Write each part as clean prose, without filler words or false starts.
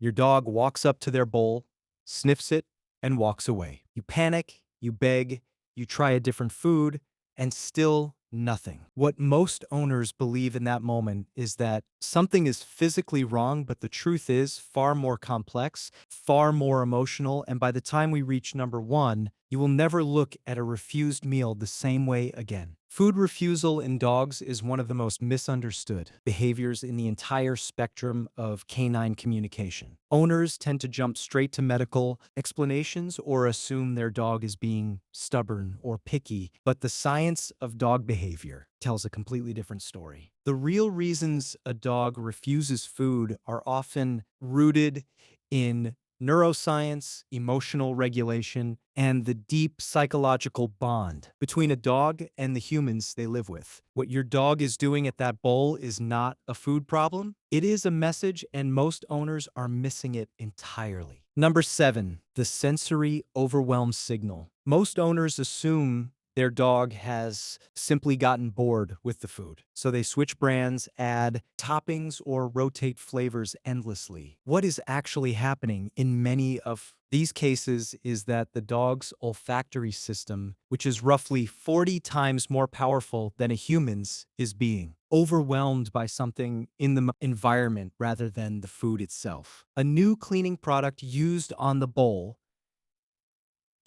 Your dog walks up to their bowl, sniffs it, and walks away. You panic, you beg, you try a different food, and still nothing. What most owners believe in that moment is that something is physically wrong, but the truth is far more complex, far more emotional, and by the time we reach number one, you will never look at a refused meal the same way again. Food refusal in dogs is one of the most misunderstood behaviors in the entire spectrum of canine communication. Owners tend to jump straight to medical explanations or assume their dog is being stubborn or picky, but the science of dog behavior tells a completely different story. The real reasons a dog refuses food are often rooted in neuroscience, emotional regulation, and the deep psychological bond between a dog and the humans they live with. What your dog is doing at that bowl is not a food problem. It is a message, and most owners are missing it entirely. Number 7, the sensory overwhelm signal. Most owners assume their dog has simply gotten bored with the food, so they switch brands, add toppings, or rotate flavors endlessly. What is actually happening in many of these cases is that the dog's olfactory system, which is roughly 40 times more powerful than a human's, is being overwhelmed by something in the environment rather than the food itself. A new cleaning product used on the bowl,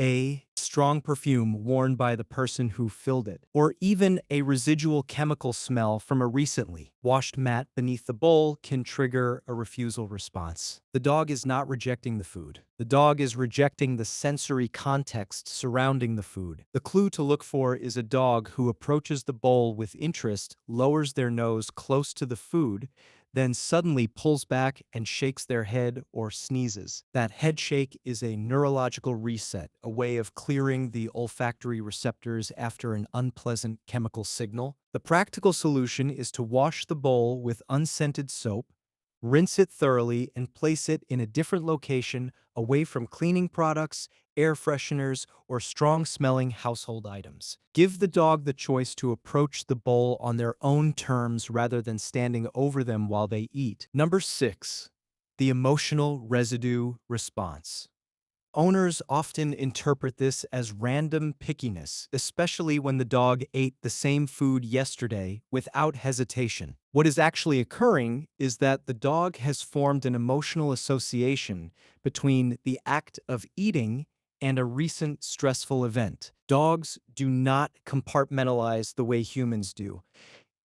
a strong perfume worn by the person who filled it, or even a residual chemical smell from a recently washed mat beneath the bowl can trigger a refusal response. The dog is not rejecting the food. The dog is rejecting the sensory context surrounding the food. The clue to look for is a dog who approaches the bowl with interest, lowers their nose close to the food, then suddenly pulls back and shakes their head or sneezes. That head shake is a neurological reset, a way of clearing the olfactory receptors after an unpleasant chemical signal. The practical solution is to wash the bowl with unscented soap, rinse it thoroughly, and place it in a different location away from cleaning products, air fresheners, or strong-smelling household items. Give the dog the choice to approach the bowl on their own terms rather than standing over them while they eat. Number 6, the emotional residue response. Owners often interpret this as random pickiness, especially when the dog ate the same food yesterday without hesitation. What is actually occurring is that the dog has formed an emotional association between the act of eating and a recent stressful event. Dogs do not compartmentalize the way humans do.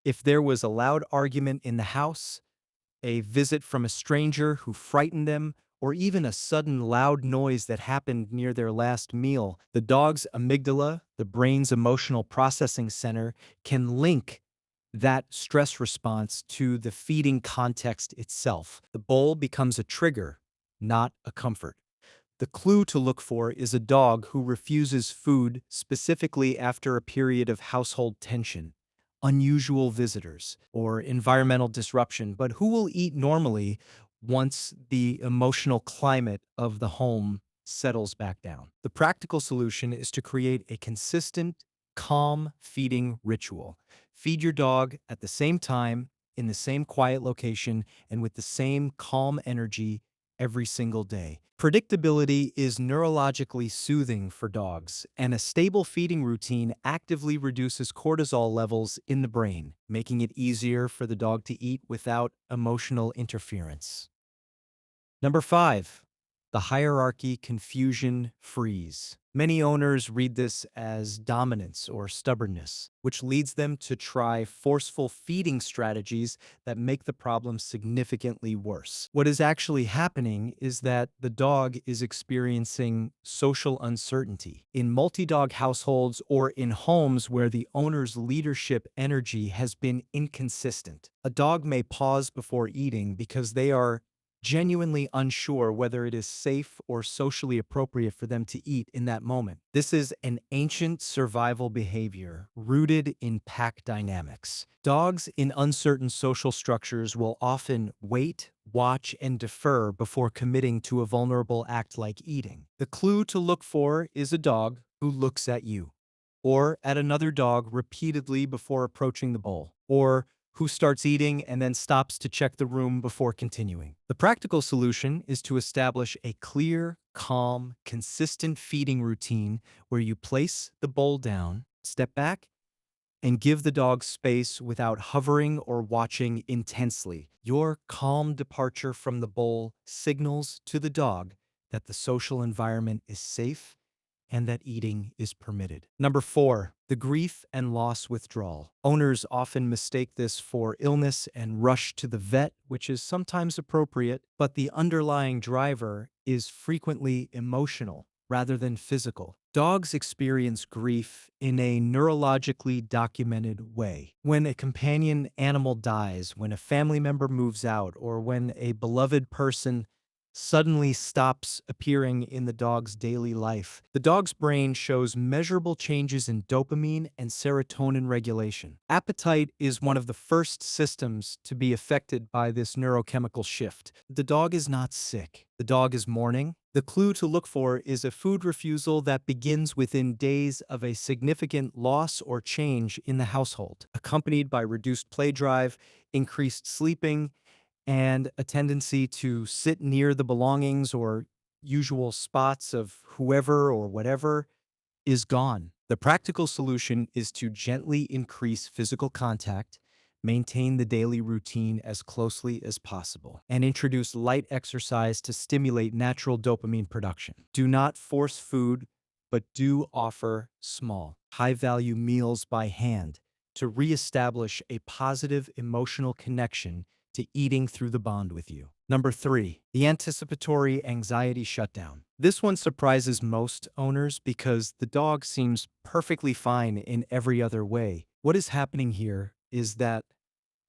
If there was a loud argument in the house, a visit from a stranger who frightened them, or even a sudden loud noise that happened near their last meal, the dog's amygdala, the brain's emotional processing center, can link that stress response to the feeding context itself. The bowl becomes a trigger, not a comfort. The clue to look for is a dog who refuses food specifically after a period of household tension, unusual visitors, or environmental disruption, but who will eat normally once the emotional climate of the home settles back down. The practical solution is to create a consistent, calm feeding ritual. Feed your dog at the same time, in the same quiet location, and with the same calm energy every single day. Predictability is neurologically soothing for dogs, and a stable feeding routine actively reduces cortisol levels in the brain, making it easier for the dog to eat without emotional interference. Number 5, the hierarchy confusion freeze. Many owners read this as dominance or stubbornness, which leads them to try forceful feeding strategies that make the problem significantly worse. What is actually happening is that the dog is experiencing social uncertainty. In multi-dog households or in homes where the owner's leadership energy has been inconsistent, a dog may pause before eating because they are genuinely unsure whether it is safe or socially appropriate for them to eat in that moment. This is an ancient survival behavior rooted in pack dynamics. Dogs in uncertain social structures will often wait, watch, and defer before committing to a vulnerable act like eating. The clue to look for is a dog who looks at you, or at another dog repeatedly before approaching the bowl, or who starts eating and then stops to check the room before continuing. The practical solution is to establish a clear, calm, consistent feeding routine where you place the bowl down, step back, and give the dog space without hovering or watching intensely. Your calm departure from the bowl signals to the dog that the social environment is safe and that eating is permitted. Number 4, the grief and loss withdrawal. Owners often mistake this for illness and rush to the vet, which is sometimes appropriate, but the underlying driver is frequently emotional rather than physical. Dogs experience grief in a neurologically documented way. When a companion animal dies, when a family member moves out, or when a beloved person suddenly stops appearing in the dog's daily life, the dog's brain shows measurable changes in dopamine and serotonin regulation. Appetite is one of the first systems to be affected by this neurochemical shift. The dog is not sick. The dog is mourning. The clue to look for is a food refusal that begins within days of a significant loss or change in the household, accompanied by reduced play drive, increased sleeping, and a tendency to sit near the belongings or usual spots of whoever or whatever is gone. The practical solution is to gently increase physical contact, maintain the daily routine as closely as possible, and introduce light exercise to stimulate natural dopamine production. Do not force food, but do offer small, high-value meals by hand to reestablish a positive emotional connection to eating through the bond with you. Number 3, the anticipatory anxiety shutdown. This one surprises most owners because the dog seems perfectly fine in every other way. What is happening here is that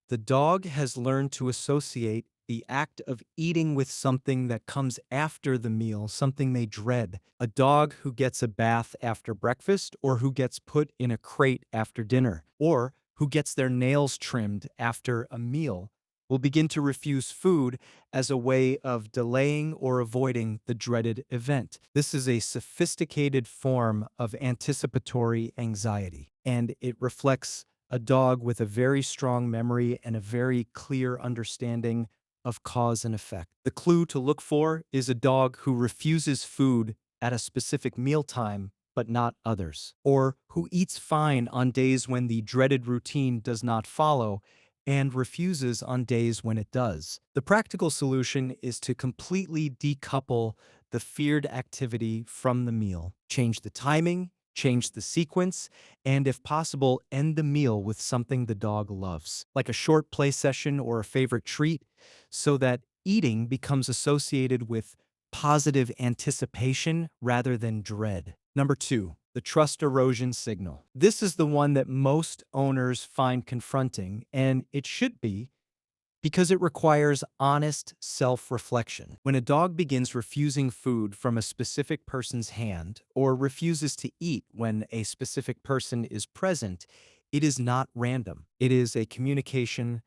the dog has learned to associate the act of eating with something that comes after the meal, something they dread. A dog who gets a bath after breakfast, or who gets put in a crate after dinner, or who gets their nails trimmed after a meal, will begin to refuse food as a way of delaying or avoiding the dreaded event. This is a sophisticated form of anticipatory anxiety, and it reflects a dog with a very strong memory and a very clear understanding of cause and effect. The clue to look for is a dog who refuses food at a specific mealtime but not others, or who eats fine on days when the dreaded routine does not follow and refuses on days when it does. The practical solution is to completely decouple the feared activity from the meal. Change the timing, change the sequence, and if possible, end the meal with something the dog loves, like a short play session or a favorite treat, so that eating becomes associated with positive anticipation rather than dread. Number 2, the trust erosion signal. This is the one that most owners find confronting, and it should be, because it requires honest self-reflection. When a dog begins refusing food from a specific person's hand or refuses to eat when a specific person is present, it is not random. It is a communication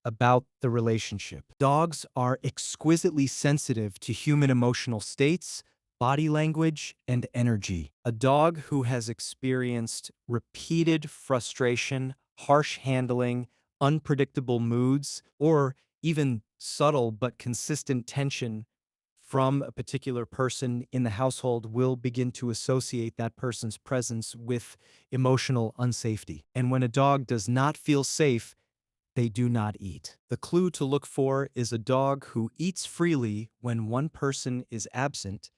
about the relationship. Dogs are exquisitely sensitive to human emotional states, body language, and energy. A dog who has experienced repeated frustration, harsh handling, unpredictable moods, or even subtle but consistent tension from a particular person in the household will begin to associate that person's presence with emotional unsafety. And when a dog does not feel safe, they do not eat. The clue to look for is a dog who eats freely when one person is absent,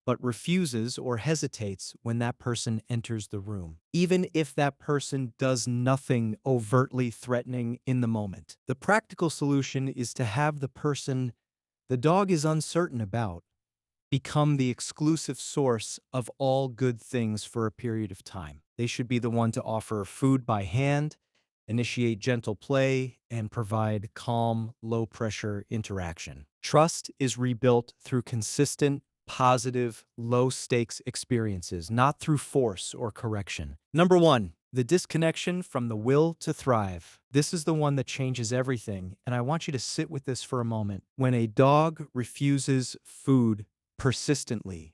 but refuses or hesitates when that person enters the room, even if that person does nothing overtly threatening in the moment. The practical solution is to have the person the dog is uncertain about become the exclusive source of all good things for a period of time. They should be the one to offer food by hand, initiate gentle play, and provide calm, low-pressure interaction. Trust is rebuilt through consistent, positive, low-stakes experiences, not through force or correction. Number 1, the disconnection from the will to thrive. This is the one that changes everything, and I want you to sit with this for a moment. When a dog refuses food persistently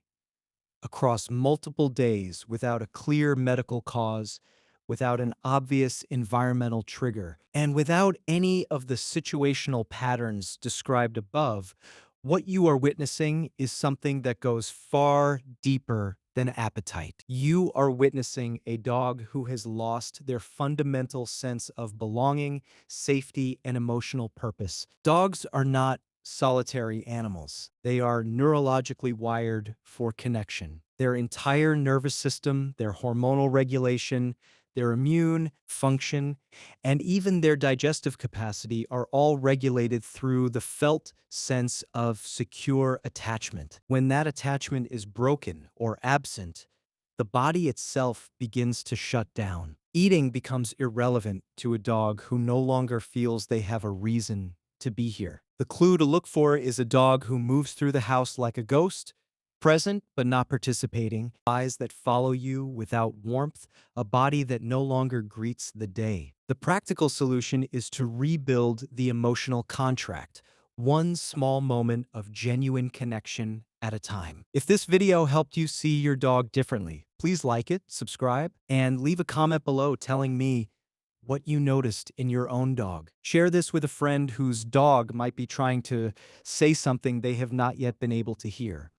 across multiple days without a clear medical cause, without an obvious environmental trigger, and without any of the situational patterns described above, what you are witnessing is something that goes far deeper than appetite. You are witnessing a dog who has lost their fundamental sense of belonging, safety, and emotional purpose. Dogs are not solitary animals. They are neurologically wired for connection. Their entire nervous system, their hormonal regulation, their immune function, and even their digestive capacity are all regulated through the felt sense of secure attachment. When that attachment is broken or absent, the body itself begins to shut down. Eating becomes irrelevant to a dog who no longer feels they have a reason to be here. The clue to look for is a dog who moves through the house like a ghost, present but not participating, eyes that follow you without warmth, a body that no longer greets the day. The practical solution is to rebuild the emotional contract, one small moment of genuine connection at a time. If this video helped you see your dog differently, please like it, subscribe, and leave a comment below telling me what you noticed in your own dog. Share this with a friend whose dog might be trying to say something they have not yet been able to hear.